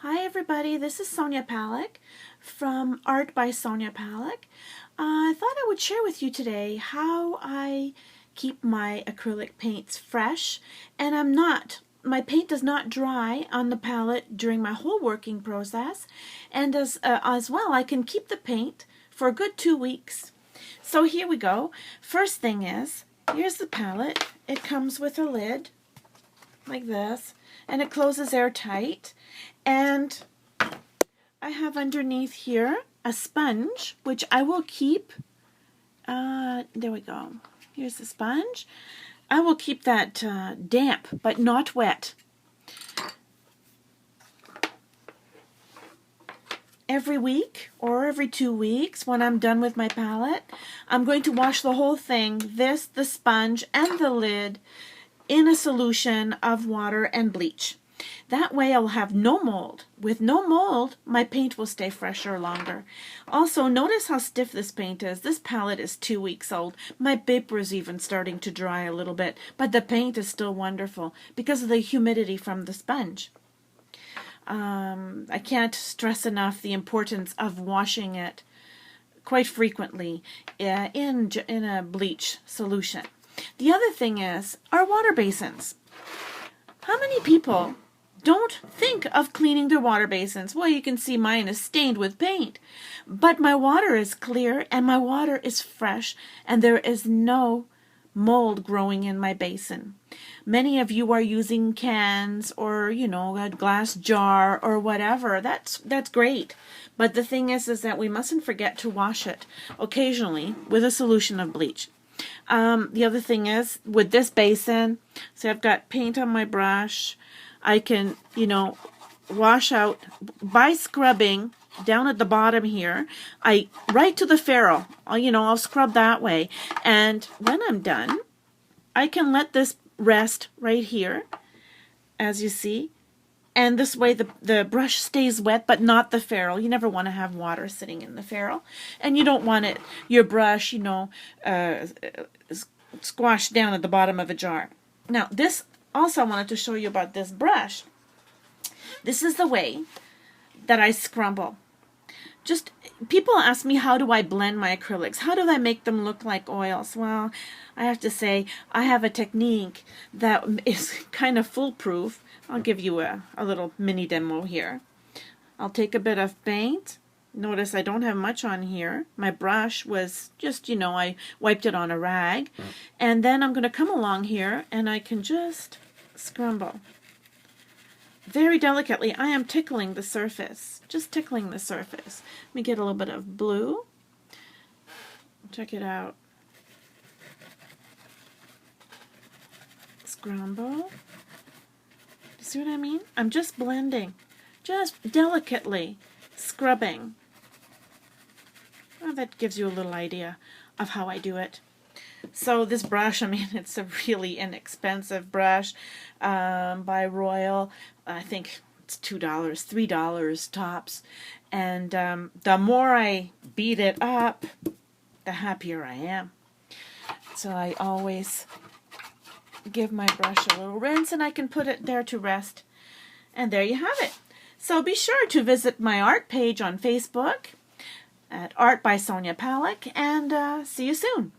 Hi everybody, this is Sonia Palick from Art by Sonia Palick. I thought I would share with you today how I keep my acrylic paints fresh, and my paint does not dry on the palette during my whole working process, and as well I can keep the paint for a good 2 weeks. So here we go. First thing is, here's the palette. It comes with a lid like this, and it closes airtight. And I have underneath here a sponge, which I will keep, there we go, here's the sponge. I will keep that damp, but not wet. Every week or every 2 weeks, when I'm done with my palette, I'm going to wash the whole thing, the sponge, and the lid in a solution of water and bleach. That way I'll have no mold. With no mold, my paint will stay fresher longer. Also, notice how stiff this paint is. This palette is 2 weeks old. My paper is even starting to dry a little bit, but the paint is still wonderful because of the humidity from the sponge. I can't stress enough the importance of washing it quite frequently in a bleach solution. The other thing is our water basins. How many people don't think of cleaning their water basins? Well, you can see mine is stained with paint, but my water is clear and my water is fresh and there is no mold growing in my basin. Many of you are using cans or, a glass jar or whatever. That's great. But the thing is that we mustn't forget to wash it occasionally with a solution of bleach. The other thing is, with this basin, so I've got paint on my brush. I can, wash out by scrubbing down at the bottom here. Right to the ferrule. I'll scrub that way. And when I'm done, I can let this rest right here, as you see. And this way the brush stays wet, but not the ferrule. You never want to have water sitting in the ferrule. And you don't want your brush, squashed down at the bottom of a jar. Now, this also I wanted to show you about this brush. This is the way that I scrumble. People ask me, how do I blend my acrylics? How do I make them look like oils? Well, I have to say, I have a technique that is kind of foolproof. I'll give you a little mini demo here. I'll take a bit of paint. Notice I don't have much on here. My brush was just, I wiped it on a rag. And then I'm going to come along here and I can just scrumble. Very delicately, I am tickling the surface. Just tickling the surface. Let me get a little bit of blue. Check it out. Scrumble. See what I mean? I'm just blending. Just delicately scrubbing. Well, that gives you a little idea of how I do it. So this brush, it's a really inexpensive brush by Royal. I think it's $2, $3 tops. And the more I beat it up, the happier I am. So I always give my brush a little rinse and I can put it there to rest. And there you have it. So be sure to visit my art page on Facebook at Art by Sonia Palick, and see you soon.